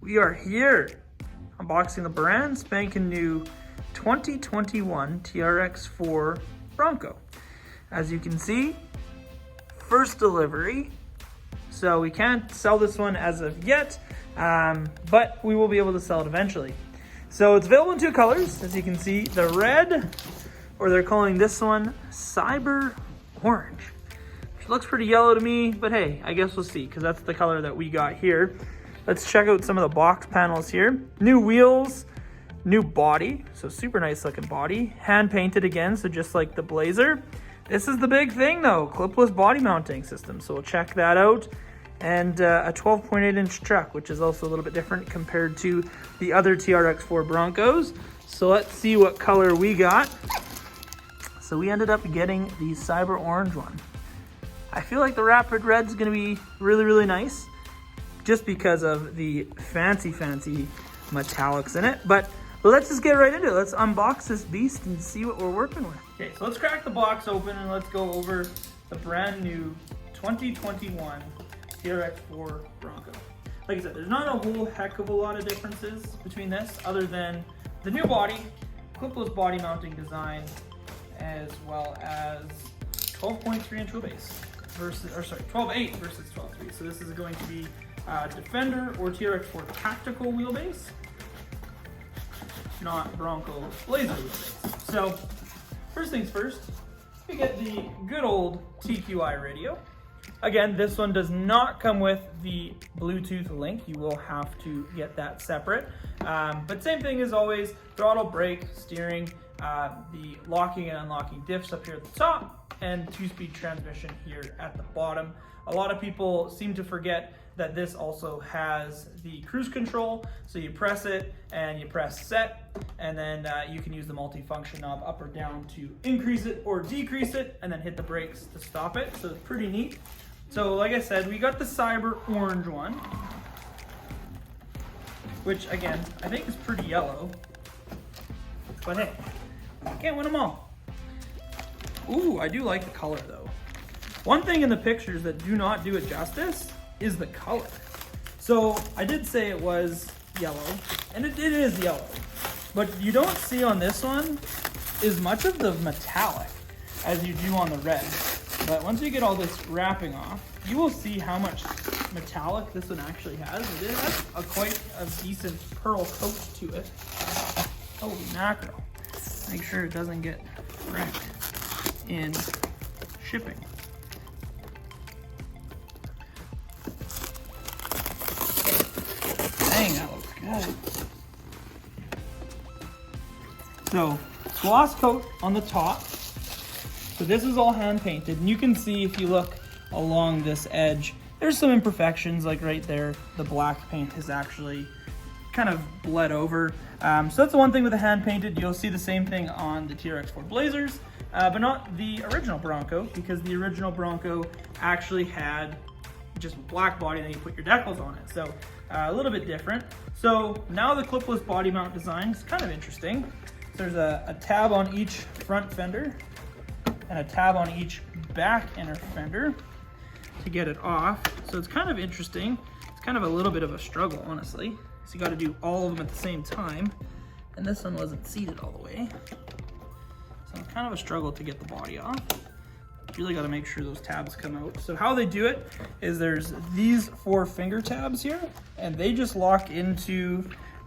We are here unboxing the brand spanking new 2021 TRX-4 Bronco. As you can see, first delivery. So we can't sell this one as of yet, but we will be able to sell it eventually. So it's available in two colors, as you can see, the red, or they're calling this one Cyber Orange. Which looks pretty yellow to me, but hey, I guess we'll see, because that's the color that we got here. Let's check out some of the box panels here. New wheels, new body, so super nice looking body. Hand painted again, so just like the Blazer. This is the big thing though, clipless body mounting system, so we'll check that out. And a 12.8 inch truck, which is also a little bit different compared to the other TRX-4 Broncos. So let's see what color we got. So we ended up getting the Cyber Orange one. I feel like the Rapid Red's gonna be really, really nice, just because of the fancy metallics in it. But let's just get right into it. Let's unbox this beast and see what we're working with. Okay, so let's crack the box open and let's go over the brand new 2021 TRX-4 Bronco. Like I said, there's not a whole heck of a lot of differences between this, other than the new body, clipless body mounting design, as well as 12.3 inch wheelbase versus, or sorry, 12.8 versus 12.3. So this is going to be Defender or TRX-4 tactical wheelbase, not Bronco Blazer wheelbase. So first things first, we get the good old TQI radio. Again, this one does not come with the Bluetooth link. You will have to get that separate. But same thing as always, throttle, brake, steering, the locking and unlocking diffs up here at the top, and 2-speed transmission here at the bottom. A lot of people seem to forget that this also has the cruise control. So you press it and you press set, and then you can use the multi-function knob up or down to increase it or decrease it, and then hit the brakes to stop it. So it's pretty neat. So like I said, we got the Cyber Orange one, which again, I think is pretty yellow, but hey, can't win them all. Ooh, I do like the color though. One thing in the pictures that do not do it justice is the color. So I did say it was yellow, and it is yellow, but you don't see on this one as much of the metallic as you do on the red. But once you get all this wrapping off, you will see how much metallic this one actually has. It has quite a decent pearl coat to it. Holy mackerel. Make sure it doesn't get wrecked in shipping. Dang, that looks good. So, gloss coat on the top. So this is all hand painted, and you can see if you look along this edge, there's some imperfections, like right there, the black paint is actually kind of bled over. So that's the one thing with the hand painted. You'll see the same thing on the TRX-4 Blazers, but not the original Bronco, because the original Bronco actually had just a black body, and then you put your decals on it. So a little bit different. So now the clipless body mount design is kind of interesting. There's a tab on each front fender and a tab on each back inner fender to get it off. So it's kind of interesting. It's kind of a little bit of a struggle, honestly. So you got to do all of them at the same time. And this one wasn't seated all the way. So it's kind of a struggle to get the body off. You really got to make sure those tabs come out. So how they do it is there's these 4 finger tabs here, and they just lock into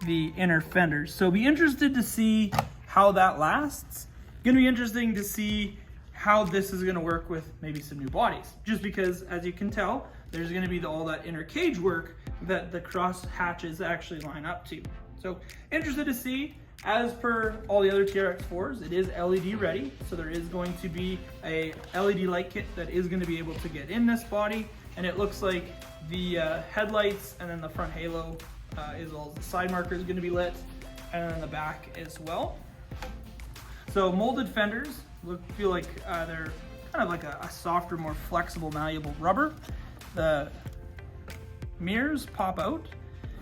the inner fenders. So be interested to see how that lasts. Gonna be interesting to see how this is gonna work with maybe some new bodies. Just because, as you can tell, there's gonna be all that inner cage work that the cross hatches actually line up to. So interested to see. As per all the other TRX-4s, it is LED ready. So there is going to be a LED light kit that is gonna be able to get in this body. And it looks like the headlights and then the front halo is all the side marker is gonna be lit, and then the back as well. So molded fenders feel like they're kind of like a softer, more flexible, malleable rubber. The mirrors pop out,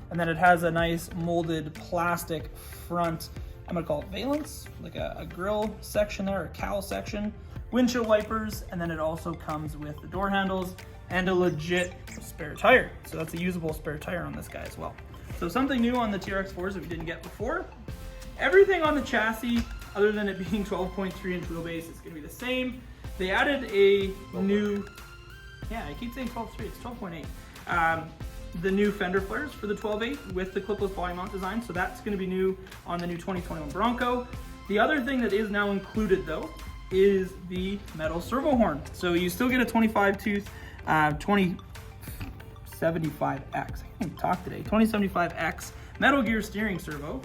and then it has a nice molded plastic front, I'm gonna call it valance, like a grill section there, a cowl section, windshield wipers, and then it also comes with the door handles and a legit spare tire. So that's a usable spare tire on this guy as well. So something new on the TRX-4s that we didn't get before. Everything on the chassis, other than it being 12.3 inch wheelbase, is gonna be the same. They added a new, yeah, I keep saying 12.3, it's 12.8. The new fender flares for the 12.8 with the clipless body mount design. So that's gonna be new on the new 2021 Bronco. The other thing that is now included though, is the metal servo horn. So you still get a 25 tooth, 2075X, I can't even talk today, 2075X metal gear steering servo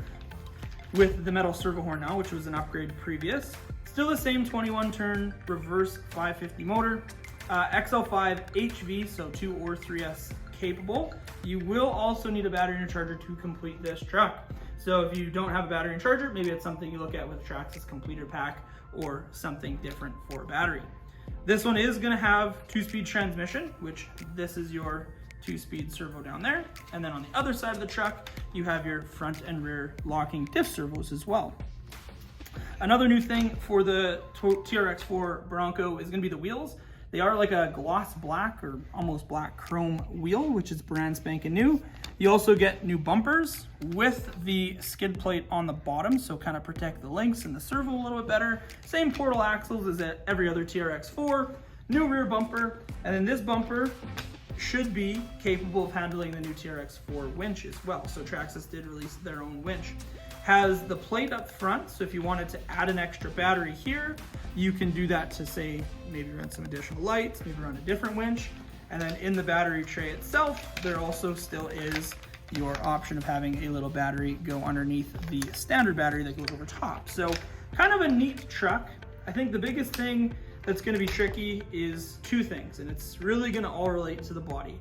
with the metal servo horn now, which was an upgrade previous. Still the same 21 turn reverse 550 motor, XL5 HV, so 2 or 3S capable. You will also need a battery and a charger to complete this truck. So if you don't have a battery and charger, maybe it's something you look at with a Traxxas completer pack or something different for a battery. This one is gonna have 2-speed transmission, which this is your 2-speed servo down there. And then on the other side of the truck, you have your front and rear locking diff servos as well. Another new thing for the TRX-4 Bronco is gonna be the wheels. They are like a gloss black or almost black chrome wheel, which is brand spanking new. You also get new bumpers with the skid plate on the bottom, so kind of protect the links and the servo a little bit better. Same portal axles as at every other TRX-4. New rear bumper, and then this bumper should be capable of handling the new TRX-4 winch as well. So Traxxas did release their own winch. Has the plate up front, so if you wanted to add an extra battery here, you can do that to say maybe run some additional lights, maybe run a different winch. And then in the battery tray itself, there also still is your option of having a little battery go underneath the standard battery that goes over top. So kind of a neat truck. I think the biggest thing that's gonna be tricky is two things, and it's really gonna all relate to the body.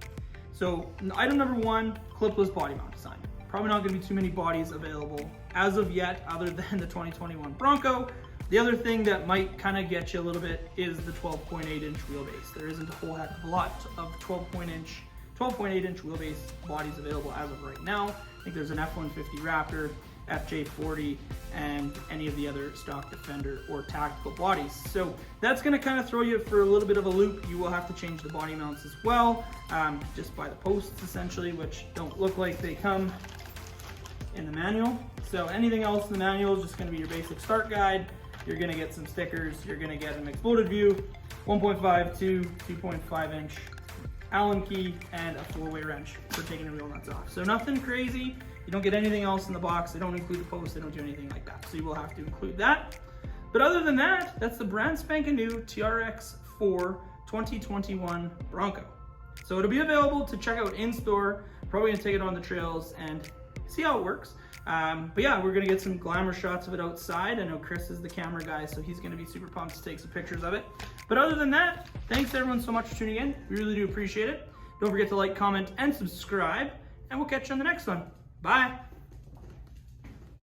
So item number one, clipless body mount design. Probably not gonna be too many bodies available as of yet, other than the 2021 Bronco. The other thing that might kind of get you a little bit is the 12.8 inch wheelbase. There isn't a whole heck of a lot of 12.8 inch wheelbase bodies available as of right now. I think there's an F-150 Raptor, FJ40, and any of the other stock Defender or tactical bodies. So that's gonna kind of throw you for a little bit of a loop. You will have to change the body mounts as well, just by the posts essentially, which don't look like they come in the manual. So anything else in the manual is just gonna be your basic start guide. You're gonna get some stickers, you're gonna get an exploded view, 1.5 to 2.5 inch Allen key, and a 4-way wrench for taking the wheel nuts off. So nothing crazy. You don't get anything else in the box. They don't include the post, they don't do anything like that. So you will have to include that. But other than that, that's the brand spanking new TRX-4 2021 Bronco. So it'll be available to check out in store. Probably gonna take it on the trails and see how it works. But yeah, we're gonna get some glamour shots of it outside. I know Chris is the camera guy, so he's gonna be super pumped to take some pictures of it. But other than that, thanks everyone so much for tuning in. We really do appreciate it. Don't forget to like, comment, and subscribe, and we'll catch you on the next one. Bye.